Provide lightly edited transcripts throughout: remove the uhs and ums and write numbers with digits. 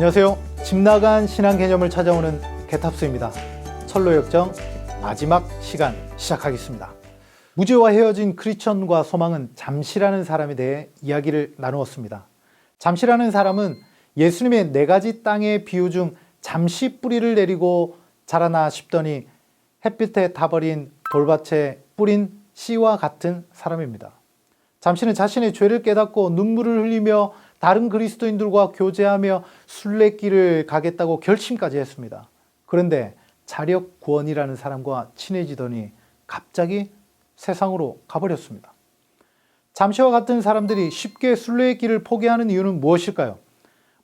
안녕하세요. 집 나간 신앙 개념을 찾아오는 개탑수입니다. 철로역정 마지막 시간 시작하겠습니다. 무죄와 헤어진 크리스천과 소망은 잠시라는 사람에 대해 이야기를 나누었습니다. 잠시라는 사람은 예수님의 4가지 땅의 비유 중 잠시 뿌리를 내리고 자라나 싶더니 햇빛에 타버린 돌밭에 뿌린 씨와 같은 사람입니다. 잠시는 자신의 죄를 깨닫고 눈물을 흘리며 다른 그리스도인들과 교제하며 순례길을 가겠다고 결심까지 했습니다. 그런데 자력 구원이라는 사람과 친해지더니 갑자기 세상으로 가버렸습니다. 잠시와 같은 사람들이 쉽게 순례의 길을 포기하는 이유는 무엇일까요?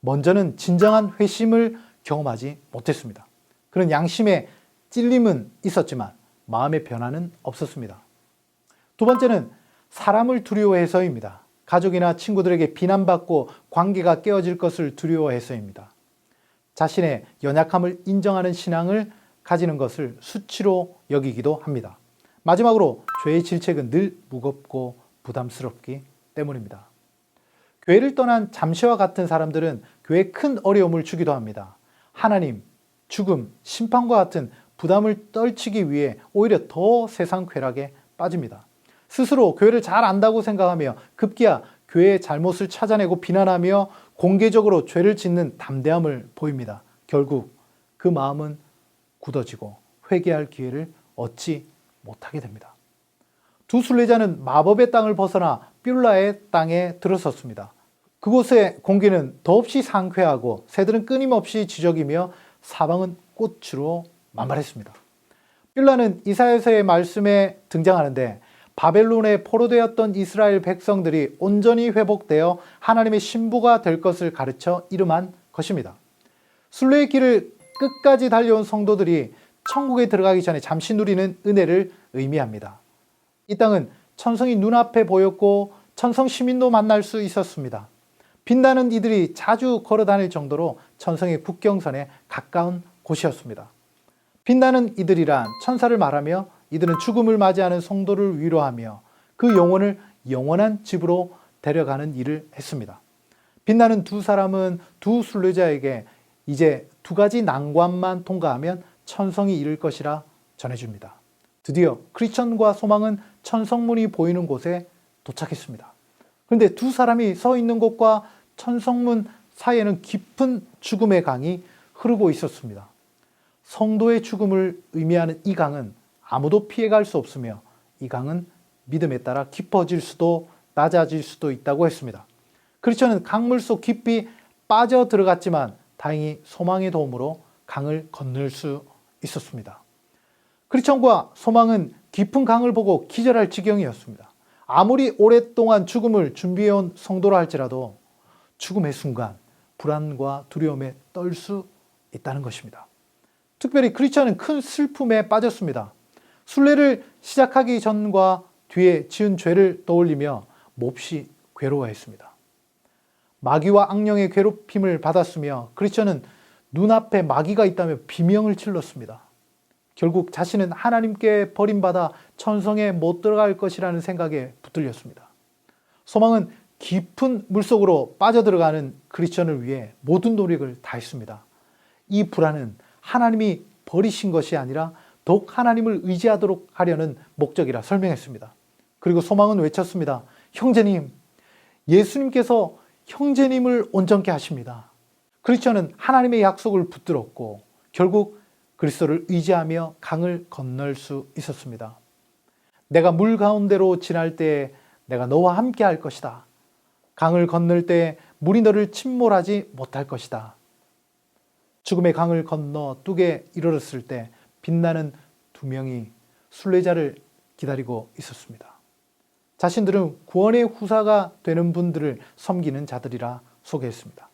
먼저는 진정한 회심을 경험하지 못했습니다. 그런 양심의 찔림은 있었지만 마음의 변화는 없었습니다. 두 번째는 사람을 두려워해서입니다. 가족이나 친구들에게 비난받고 관계가 깨어질 것을 두려워해서입니다. 자신의 연약함을 인정하는 신앙을 가지는 것을 수치로 여기기도 합니다. 마지막으로 죄의 질책은 늘 무겁고 부담스럽기 때문입니다. 교회를 떠난 잠시와 같은 사람들은 교회에 큰 어려움을 주기도 합니다. 하나님, 죽음, 심판과 같은 부담을 떨치기 위해 오히려 더 세상 쾌락에 빠집니다. 스스로 교회를 잘 안다고 생각하며 급기야 교회의 잘못을 찾아내고 비난하며 공개적으로 죄를 짓는 담대함을 보입니다. 결국 그 마음은 굳어지고 회개할 기회를 얻지 못하게 됩니다. 두 순례자는 마법의 땅을 벗어나 뷸라의 땅에 들어섰습니다. 그곳의 공기는 더없이 상쾌하고 새들은 끊임없이 지저귀며 사방은 꽃으로 만발했습니다. 뷸라는 이사야서의 말씀에 등장하는데 바벨론에 포로되었던 이스라엘 백성들이 온전히 회복되어 하나님의 신부가 될 것을 가르쳐 이름한 것입니다. 순례의 길을 끝까지 달려온 성도들이 천국에 들어가기 전에 잠시 누리는 은혜를 의미합니다. 이 땅은 천성이 눈앞에 보였고 천성 시민도 만날 수 있었습니다. 빛나는 이들이 자주 걸어 다닐 정도로 천성의 국경선에 가까운 곳이었습니다. 빛나는 이들이란 천사를 말하며 이들은 죽음을 맞이하는 성도를 위로하며 그 영혼을 영원한 집으로 데려가는 일을 했습니다. 빛나는 두 사람은 두 순례자에게 이제 2가지 난관만 통과하면 천성이 이를 것이라 전해줍니다. 드디어 크리스천과 소망은 천성문이 보이는 곳에 도착했습니다. 그런데 두 사람이 서 있는 곳과 천성문 사이에는 깊은 죽음의 강이 흐르고 있었습니다. 성도의 죽음을 의미하는 이 강은 아무도 피해갈 수 없으며 이 강은 믿음에 따라 깊어질 수도 낮아질 수도 있다고 했습니다. 크리스천은 강물 속 깊이 빠져 들어갔지만 다행히 소망의 도움으로 강을 건널 수 있었습니다. 크리스천과 소망은 깊은 강을 보고 기절할 지경이었습니다. 아무리 오랫동안 죽음을 준비해온 성도라 할지라도 죽음의 순간 불안과 두려움에 떨 수 있다는 것입니다. 특별히 크리스천은 큰 슬픔에 빠졌습니다. 순례를 시작하기 전과 뒤에 지은 죄를 떠올리며 몹시 괴로워했습니다. 마귀와 악령의 괴롭힘을 받았으며 크리스천은 눈앞에 마귀가 있다며 비명을 질렀습니다. 결국 자신은 하나님께 버림받아 천성에 못 들어갈 것이라는 생각에 붙들렸습니다. 소망은 깊은 물속으로 빠져들어가는 크리스천을 위해 모든 노력을 다했습니다. 이 불안은 하나님이 버리신 것이 아니라 더욱 하나님을 의지하도록 하려는 목적이라 설명했습니다. 그리고 소망은 외쳤습니다. 형제님, 예수님께서 형제님을 온전케 하십니다. 크리스천은 하나님의 약속을 붙들었고 결국 그리스도를 의지하며 강을 건널 수 있었습니다. 내가 물 가운데로 지날 때에 내가 너와 함께 할 것이다. 강을 건널 때에 물이 너를 침몰하지 못할 것이다. 죽음의 강을 건너 뚝에 이르렀을 때 빛나는 2명이 순례자를 기다리고 있었습가 자신들은 구원의 후사가 되는 분들을 섬기는 자들이라 소개했습니다.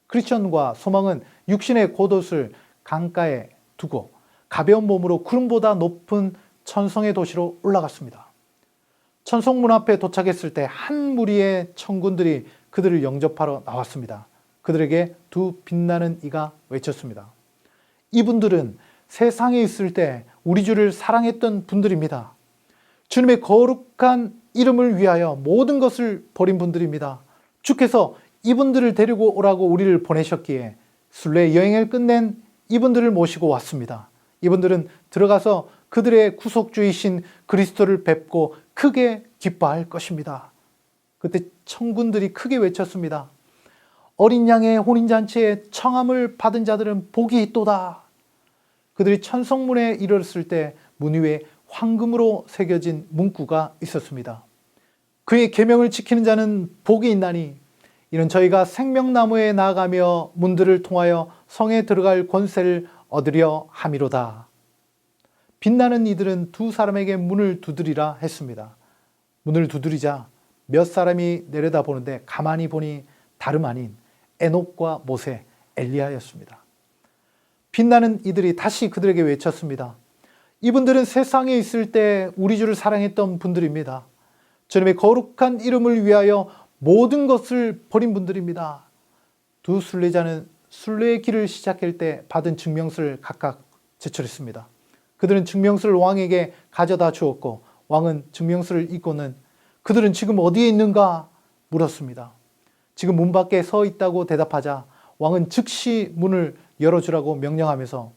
크리스천과 소망은 육신의 겉옷을 강가에 두고 가벼운 몸으로 구름보다 높은 천성의 도시로 올라갔습니다. 천성문 앞에 도착했을 때 한 무리의 천군들이 그들을 영접하러 나왔습니다. 그들에게 두 빛나는 이가 외쳤습니다. 이분들은 세상에 있을 때 우리 주를 사랑했던 분들입니다. 주님의 거룩한 이름을 위하여 모든 것을 버린 분들입니다. 주께서 이분들을 데리고 오라고 우리를 보내셨기에 순례 여행을 끝낸 이분들을 모시고 왔습니다. 이분들은 들어가서 그들의 구속주이신 그리스도를 뵙고 크게 기뻐할 것입니다. 그때 청군들이 크게 외쳤습니다. 어린 양의 혼인잔치에 청함을 받은 자들은 복이 있도다. 그들이 천성문에 이르렀을 때 문 위에 황금으로 새겨진 문구가 있었습니다. 그의 계명을 지키는 자는 복이 있나니 이는 저희가 생명나무에 나아가며 문들을 통하여 성에 들어갈 권세를 얻으려 함이로다. 빛나는 이들은 두 사람에게 문을 두드리라 했습니다. 문을 두드리자 몇 사람이 내려다보는데 가만히 보니 다름 아닌 에녹과 모세, 엘리야였습니다. 빛나는 이들이 다시 그들에게 외쳤습니다. 이분들은 세상에 있을 때 우리 주를 사랑했던 분들입니다. 주님의 거룩한 이름을 위하여 모든 것을 버린 분들입니다. 두 순례자는 순례의 길을 시작할 때 받은 증명서를 각각 제출했습니다. 그들은 증명서를 왕에게 가져다 주었고 왕은 증명서를 읽고는 그들은 지금 어디에 있는가 물었습니다. 지금 문 밖에 서 있다고 대답하자 왕은 즉시 문을 열어주라고 명령하면서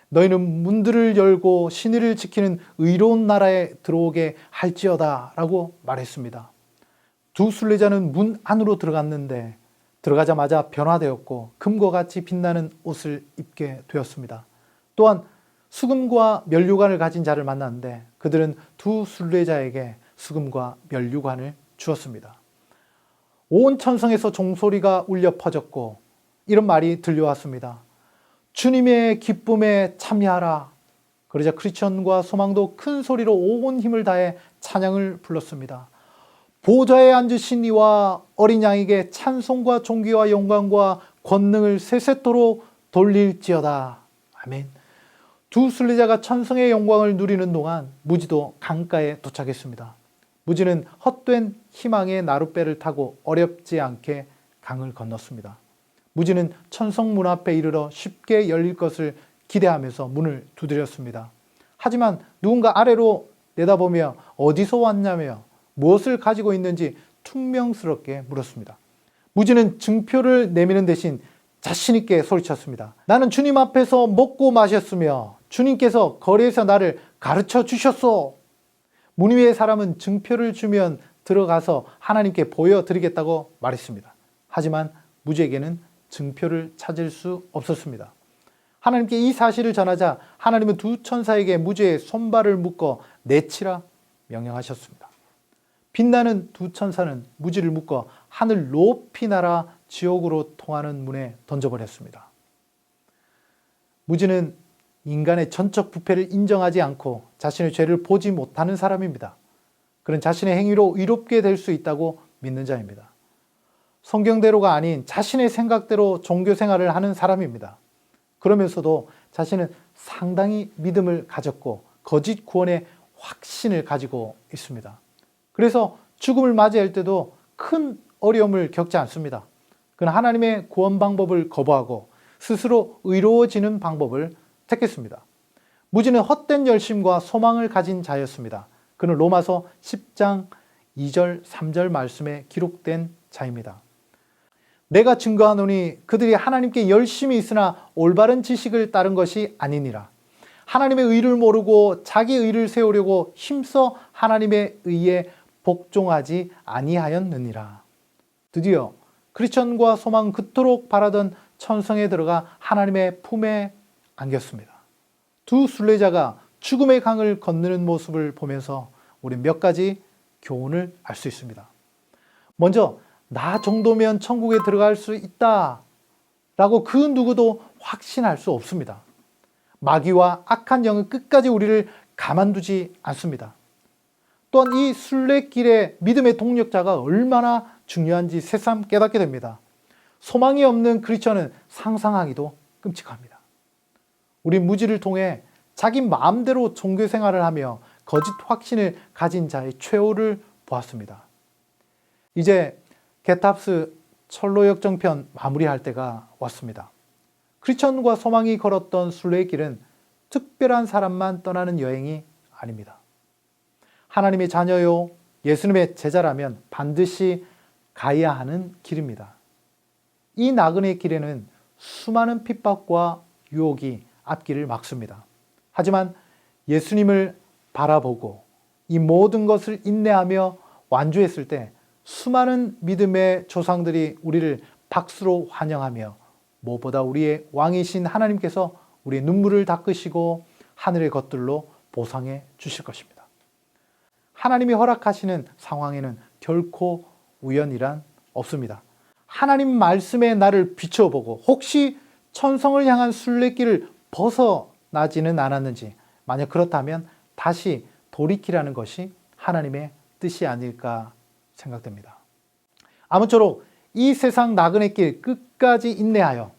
너희는 문들을 열고 신의를 지키는 의로운 나라에 들어오게 할지어다 라고 말했습니다. 두 순례자는 문 안으로 들어갔는데 들어가자마자 변화되었고 금과 같이 빛나는 옷을 입게 되었습니다. 또한 수금과 면류관을 가진 자를 만났는데 그들은 두 순례자에게 수금과 면류관을 주었습니다. 온 천성에서 종소리가 울려 퍼졌고 이런 말이 들려왔습니다. 주님의 기쁨에 참여하라. 그러자 크리스천과 소망도 큰 소리로 온 힘을 다해 찬양을 불렀습니다. 보좌에 앉으신 이와 어린 양에게 찬송과 존귀와 영광과 권능을 세세토록 돌릴지어다. 아멘. 두 순례자가 천성의 영광을 누리는 동안 무지도 강가에 도착했습니다. 무지는 헛된 희망의 나룻배를 타고 어렵지 않게 강을 건넜습니다. 무지는 천성문 앞에 이르러 쉽게 열릴 것을 기대하면서 문을 두드렸습니다. 하지만 누군가 아래로 내다보며 어디서 왔냐며 무엇을 가지고 있는지 퉁명스럽게 물었습니다. 무지는 증표를 내미는 대신 자신 있게 소리쳤습니다. 나는 주님 앞에서 먹고 마셨으며 주님께서 거리에서 나를 가르쳐 주셨소. 문 위의 사람은 증표를 주면 들어가서 하나님께 보여드리겠다고 말했습니다. 하지만 무지에게는 증표를 찾을 수 없었습니다. 하나님께 이 사실을 전하자 하나님은 두 천사에게 무지의 손발을 묶어 내치라 명령하셨습니다. 빛나는 두 천사는 무지를 묶어 하늘 높이 날아 지옥으로 통하는 문에 던져버렸습니다. 무지는 인간의 전적 부패를 인정하지 않고 자신의 죄를 보지 못하는 사람입니다. 그는 자신의 행위로 의롭게 될 수 있다고 믿는 자입니다. 성경대로가 아닌 자신의 생각대로 종교 생활을 하는 사람입니다. 그러면서도 자신은 상당히 믿음을 가졌고 거짓 구원의 확신을 가지고 있습니다. 그래서 죽음을 맞이할 때도 큰 어려움을 겪지 않습니다. 그는 하나님의 구원 방법을 거부하고 스스로 의로워지는 방법을 택했습니다. 무지는 헛된 열심과 소망을 가진 자였습니다. 그는 로마서 10장 2절 3절 말씀에 기록된 자입니다. 내가 증거하노니 그들이 하나님께 열심히 있으나 올바른 지식을 따른 것이 아니니라. 하나님의 의를 모르고 자기 의를 세우려고 힘써 하나님의 의에 복종하지 아니하였느니라. 드디어 크리스천과 소망 그토록 바라던 천성에 들어가 하나님의 품에 안겼습니다. 두 순례자가 죽음의 강을 건너는 모습을 보면서 우리 몇 가지 교훈을 알 수 있습니다. 먼저 나 정도면 천국에 들어갈 수 있다 라고 그 누구도 확신할 수 없습니다. 마귀와 악한 영은 끝까지 우리를 가만두지 않습니다. 또한 이 순례길의 믿음의 동력자가 얼마나 중요한지 새삼 깨닫게 됩니다. 소망이 없는 크리스천은 상상하기도 끔찍합니다. 우리 무지를 통해 자기 마음대로 종교 생활을 하며 거짓 확신을 가진 자의 최후를 보았습니다. 이제 게탑스 철로역정편 마무리할 때가 왔습니다. 크리스천과 소망이 걸었던 순례의 길은 특별한 사람만 떠나는 여행이 아닙니다. 하나님의 자녀요 예수님의 제자라면 반드시 가야 하는 길입니다. 이 나그네 길에는 수많은 핍박과 유혹이 앞길을 막습니다. 하지만 예수님을 바라보고 이 모든 것을 인내하며 완주했을 때 수많은 믿음의 조상들이 우리를 박수로 환영하며 무엇보다 우리의 왕이신 하나님께서 우리의 눈물을 닦으시고 하늘의 것들로 보상해 주실 것입니다. 하나님이 허락하시는 상황에는 결코 우연이란 없습니다. 하나님 말씀에 나를 비춰보고 혹시 천성을 향한 순례길을 벗어나지는 않았는지, 만약 그렇다면 다시 돌이키라는 것이 하나님의 뜻이 아닐까 생각됩니다. 아무쪼록 이 세상 나그네 길 끝까지 인내하여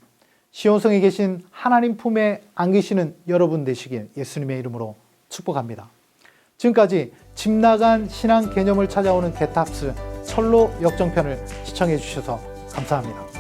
시온성에 계신 하나님 품에 안기시는 여러분 되시길 예수님의 이름으로 축복합니다. 지금까지 집 나간 신앙 개념을 찾아오는 게탑스 철로 역정편을 시청해 주셔서 감사합니다.